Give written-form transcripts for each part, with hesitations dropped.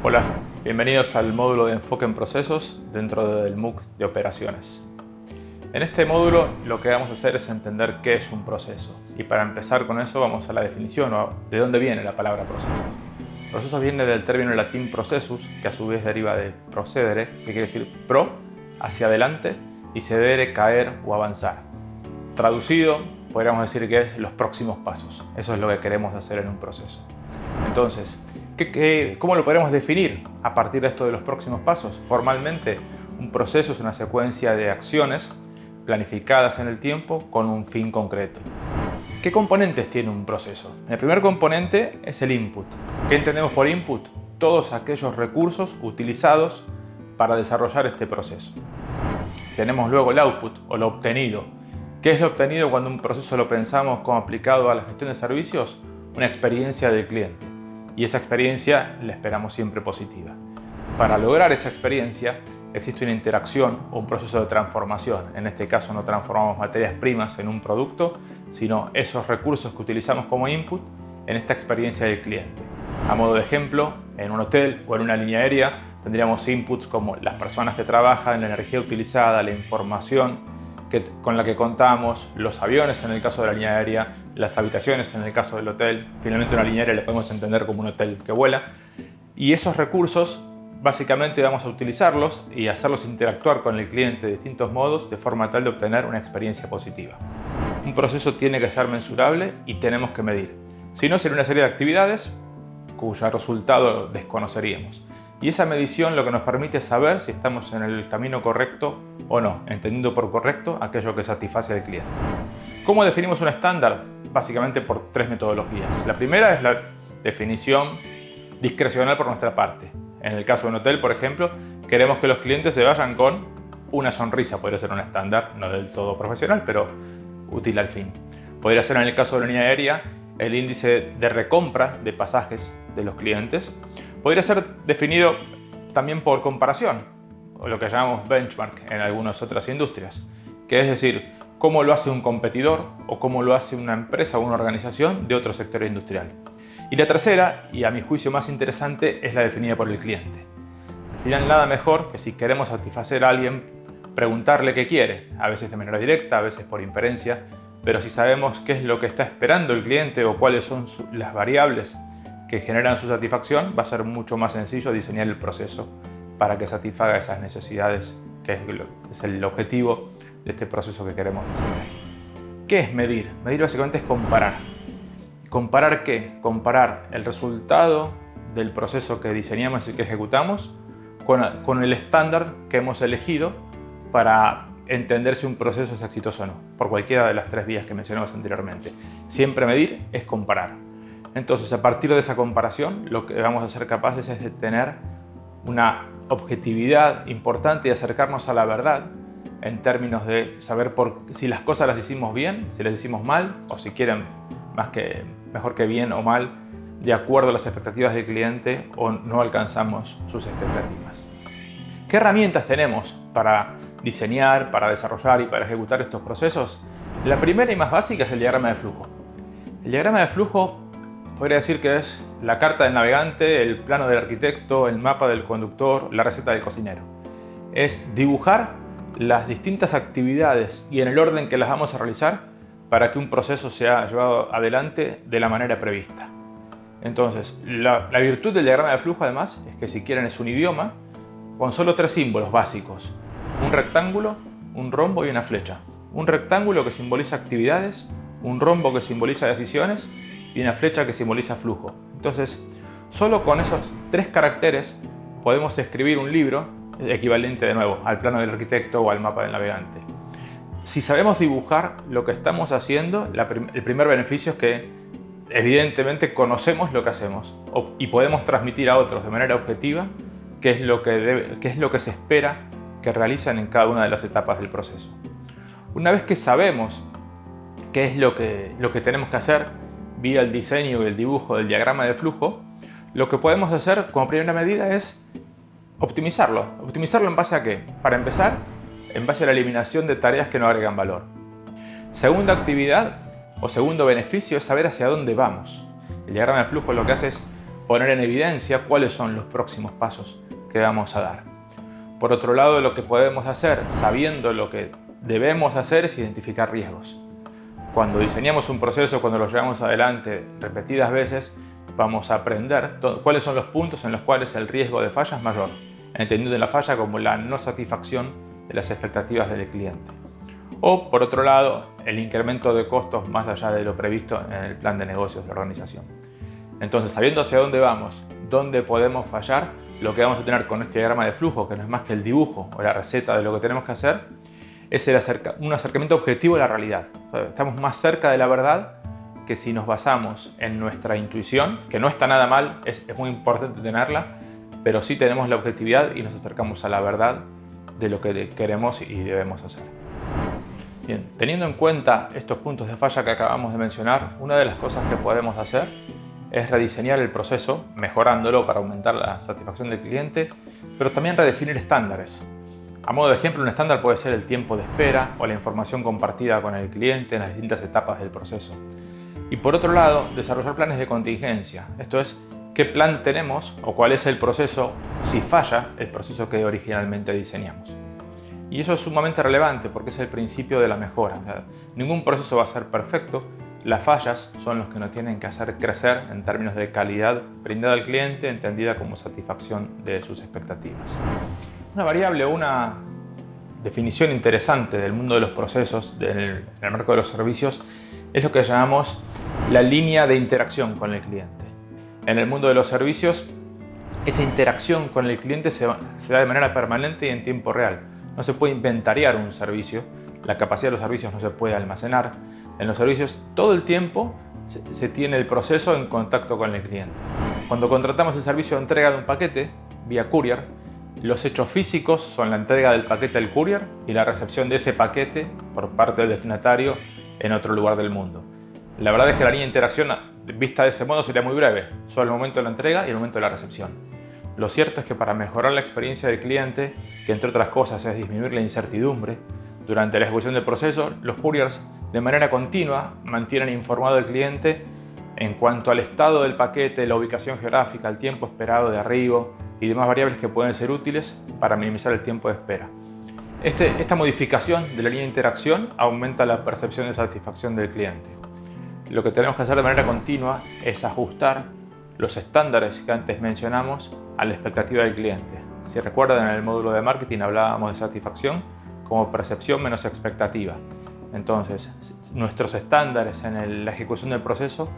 Hola, bienvenidos al módulo de enfoque en procesos dentro del MOOC de operaciones. En este módulo lo que vamos a hacer es entender qué es un proceso. Y para empezar con eso vamos a la definición o de dónde viene la palabra proceso. Proceso viene del término latín processus, que a su vez deriva de procedere, que quiere decir pro, hacia adelante, y cedere, caer o avanzar. Traducido, podríamos decir que es los próximos pasos. Eso es lo que queremos hacer en un proceso. Entonces, ¿cómo lo podemos definir a partir de esto de los próximos pasos? Formalmente, un proceso es una secuencia de acciones planificadas en el tiempo con un fin concreto. ¿Qué componentes tiene un proceso? El primer componente es el input. ¿Qué entendemos por input? Todos aquellos recursos utilizados para desarrollar este proceso. Tenemos luego el output o lo obtenido. ¿Qué es lo obtenido cuando un proceso lo pensamos como aplicado a la gestión de servicios? Una experiencia del cliente. Y esa experiencia la esperamos siempre positiva. Para lograr esa experiencia existe una interacción o un proceso de transformación. En este caso no transformamos materias primas en un producto, sino esos recursos que utilizamos como input en esta experiencia del cliente. A modo de ejemplo, en un hotel o en una línea aérea tendríamos inputs como las personas que trabajan, la energía utilizada, la información con la que contamos, los aviones en el caso de la línea aérea, las habitaciones en el caso del hotel. Finalmente una línea aérea la podemos entender como un hotel que vuela. Y esos recursos básicamente vamos a utilizarlos y hacerlos interactuar con el cliente de distintos modos de forma tal de obtener una experiencia positiva. Un proceso tiene que ser mensurable y tenemos que medir. Si no, sería una serie de actividades cuyo resultado desconoceríamos. Y esa medición lo que nos permite es saber si estamos en el camino correcto o no, entendiendo por correcto aquello que satisface al cliente. ¿Cómo definimos un estándar? Básicamente por tres metodologías. La primera es la definición discrecional por nuestra parte. En el caso de un hotel, por ejemplo, queremos que los clientes se vayan con una sonrisa. Podría ser un estándar, no del todo profesional, pero útil al fin. Podría ser en el caso de la línea aérea el índice de recompra de pasajes de los clientes. Podría ser definido también por comparación, o lo que llamamos benchmark en algunas otras industrias, que es decir, cómo lo hace un competidor o cómo lo hace una empresa o una organización de otro sector industrial. Y la tercera, y a mi juicio más interesante, es la definida por el cliente. Al final nada mejor que si queremos satisfacer a alguien, preguntarle qué quiere, a veces de manera directa, a veces por inferencia, pero si sabemos qué es lo que está esperando el cliente o cuáles son las variables que generan su satisfacción, va a ser mucho más sencillo diseñar el proceso para que satisfaga esas necesidades, que es el objetivo de este proceso que queremos diseñar. ¿Qué es medir? Medir básicamente es comparar. ¿Comparar qué? Comparar el resultado del proceso que diseñamos y que ejecutamos con el estándar que hemos elegido para entender si un proceso es exitoso o no, por cualquiera de las tres vías que mencionamos anteriormente. Siempre medir es comparar. Entonces, a partir de esa comparación, lo que vamos a ser capaces es de tener una objetividad importante y acercarnos a la verdad en términos de saber si las cosas las hicimos bien, si las hicimos mal, o si quieren mejor que bien o mal, de acuerdo a las expectativas del cliente o no alcanzamos sus expectativas. ¿Qué herramientas tenemos para diseñar, para desarrollar y para ejecutar estos procesos? La primera y más básica es el diagrama de flujo. El diagrama de flujo podría decir que es la carta del navegante, el plano del arquitecto, el mapa del conductor, la receta del cocinero. Es dibujar las distintas actividades y en el orden que las vamos a realizar para que un proceso sea llevado adelante de la manera prevista. Entonces, la virtud del diagrama de flujo además es que si quieren es un idioma con solo tres símbolos básicos: un rectángulo, un rombo y una flecha. Un rectángulo que simboliza actividades, un rombo que simboliza decisiones y una flecha que simboliza flujo. Entonces, solo con esos tres caracteres podemos escribir un libro equivalente de nuevo al plano del arquitecto o al mapa del navegante. Si sabemos dibujar lo que estamos haciendo, el primer beneficio es que evidentemente conocemos lo que hacemos y podemos transmitir a otros de manera objetiva qué es lo que se espera que realicen en cada una de las etapas del proceso. Una vez que sabemos qué es lo que tenemos que hacer vía el diseño y el dibujo del diagrama de flujo, lo que podemos hacer como primera medida es optimizarlo. ¿Optimizarlo en base a qué? Para empezar, en base a la eliminación de tareas que no agregan valor. Segunda actividad o segundo beneficio es saber hacia dónde vamos. El diagrama de flujo lo que hace es poner en evidencia cuáles son los próximos pasos que vamos a dar. Por otro lado, lo que podemos hacer, sabiendo lo que debemos hacer, es identificar riesgos. Cuando diseñamos un proceso, cuando lo llevamos adelante repetidas veces, vamos a aprender cuáles son los puntos en los cuales el riesgo de falla es mayor, entendiendo la falla como la no satisfacción de las expectativas del cliente. O, por otro lado, el incremento de costos más allá de lo previsto en el plan de negocios de la organización. Entonces, sabiendo hacia dónde vamos, dónde podemos fallar, lo que vamos a tener con este diagrama de flujo, que no es más que el dibujo o la receta de lo que tenemos que hacer, es un acercamiento objetivo a la realidad. Estamos más cerca de la verdad que si nos basamos en nuestra intuición, que no está nada mal, es muy importante tenerla, pero sí tenemos la objetividad y nos acercamos a la verdad de lo que queremos y debemos hacer. Bien, teniendo en cuenta estos puntos de falla que acabamos de mencionar, una de las cosas que podemos hacer es rediseñar el proceso, mejorándolo para aumentar la satisfacción del cliente, pero también redefinir estándares. A modo de ejemplo, un estándar puede ser el tiempo de espera o la información compartida con el cliente en las distintas etapas del proceso. Y por otro lado, desarrollar planes de contingencia. Esto es, qué plan tenemos o cuál es el proceso si falla el proceso que originalmente diseñamos. Y eso es sumamente relevante porque es el principio de la mejora. O sea, ningún proceso va a ser perfecto. Las fallas son los que nos tienen que hacer crecer en términos de calidad brindada al cliente, entendida como satisfacción de sus expectativas. Una variable o una definición interesante del mundo de los procesos en el marco de los servicios es lo que llamamos la línea de interacción con el cliente. En el mundo de los servicios, esa interacción con el cliente se da de manera permanente y en tiempo real. No se puede inventariar un servicio, la capacidad de los servicios no se puede almacenar. En los servicios todo el tiempo se tiene el proceso en contacto con el cliente. Cuando contratamos el servicio de entrega de un paquete vía courier, los hechos físicos son la entrega del paquete al courier y la recepción de ese paquete por parte del destinatario en otro lugar del mundo. La verdad es que la línea de interacción vista de ese modo sería muy breve, solo el momento de la entrega y el momento de la recepción. Lo cierto es que para mejorar la experiencia del cliente, que entre otras cosas es disminuir la incertidumbre, durante la ejecución del proceso, los couriers de manera continua mantienen informado al cliente en cuanto al estado del paquete, la ubicación geográfica, el tiempo esperado de arribo y demás variables que pueden ser útiles para minimizar el tiempo de espera. Esta modificación de la línea de interacción aumenta la percepción de satisfacción del cliente. Lo que tenemos que hacer de manera continua es ajustar los estándares que antes mencionamos a la expectativa del cliente. Si recuerdan, en el módulo de marketing hablábamos de satisfacción como percepción menos expectativa. Entonces, nuestros estándares en la ejecución del proceso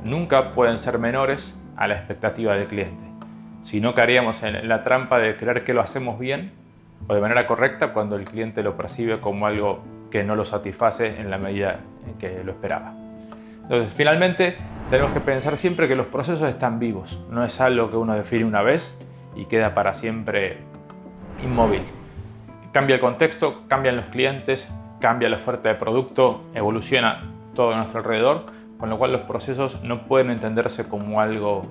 nunca pueden ser menores a la expectativa del cliente. Si no caeríamos en la trampa de creer que lo hacemos bien o de manera correcta cuando el cliente lo percibe como algo que no lo satisface en la medida en que lo esperaba. Entonces, finalmente, tenemos que pensar siempre que los procesos están vivos. No es algo que uno define una vez y queda para siempre inmóvil. Cambia el contexto, cambian los clientes, cambia la oferta de producto, evoluciona todo a nuestro alrededor, con lo cual los procesos no pueden entenderse como algo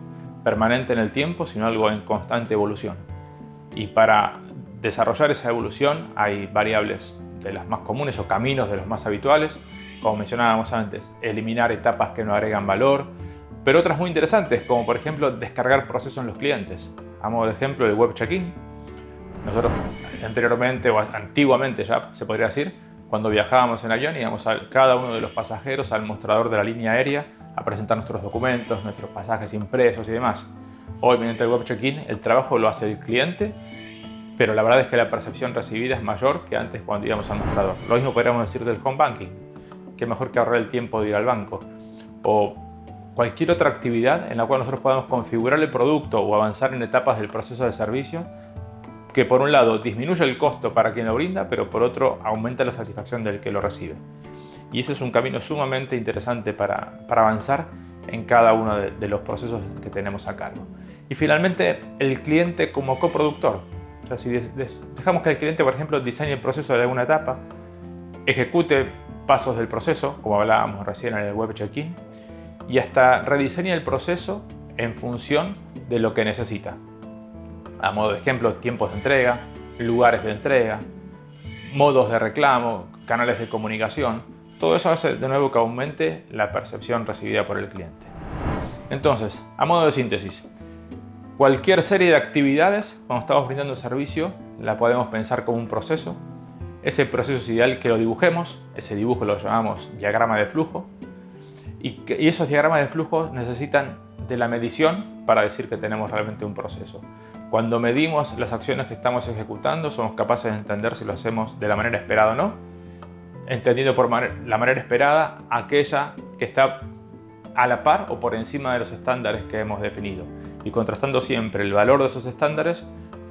permanente en el tiempo, sino algo en constante evolución. Y para desarrollar esa evolución hay variables de las más comunes o caminos de los más habituales, como mencionábamos antes, eliminar etapas que no agregan valor, pero otras muy interesantes, como por ejemplo descargar procesos en los clientes. A modo de ejemplo, el web check-in. Nosotros anteriormente o antiguamente ya se podría decir, cuando viajábamos en avión íbamos cada uno de los pasajeros al mostrador de la línea aérea a presentar nuestros documentos, nuestros pasajes impresos y demás. Hoy, mediante el web check-in, el trabajo lo hace el cliente, pero la verdad es que la percepción recibida es mayor que antes cuando íbamos al mostrador. Lo mismo podríamos decir del home banking. Qué mejor que ahorrar el tiempo de ir al banco. O cualquier otra actividad en la cual nosotros podamos configurar el producto o avanzar en etapas del proceso de servicio que por un lado disminuye el costo para quien lo brinda, pero por otro aumenta la satisfacción del que lo recibe. Y ese es un camino sumamente interesante para avanzar en cada uno de los procesos que tenemos a cargo. Y finalmente, el cliente como coproductor. O sea, si dejamos que el cliente, por ejemplo, diseñe el proceso de alguna etapa, ejecute pasos del proceso, como hablábamos recién en el web check-in, y hasta rediseña el proceso en función de lo que necesita. A modo de ejemplo, tiempos de entrega, lugares de entrega, modos de reclamo, canales de comunicación. Todo eso hace de nuevo que aumente la percepción recibida por el cliente. Entonces, a modo de síntesis, Cualquier serie de actividades, cuando estamos brindando un servicio, la podemos pensar como un proceso. Ese proceso es ideal que lo dibujemos, ese dibujo lo llamamos diagrama de flujo. Y esos diagramas de flujo necesitan de la medición para decir que tenemos realmente un proceso. Cuando medimos las acciones que estamos ejecutando, somos capaces de entender si lo hacemos de la manera esperada o no, entendiendo por la manera esperada aquella que está a la par o por encima de los estándares que hemos definido, y contrastando siempre el valor de esos estándares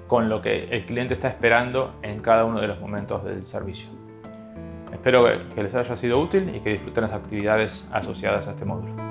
con lo que el cliente está esperando en cada uno de los momentos del servicio. Espero que les haya sido útil y que disfruten las actividades asociadas a este módulo.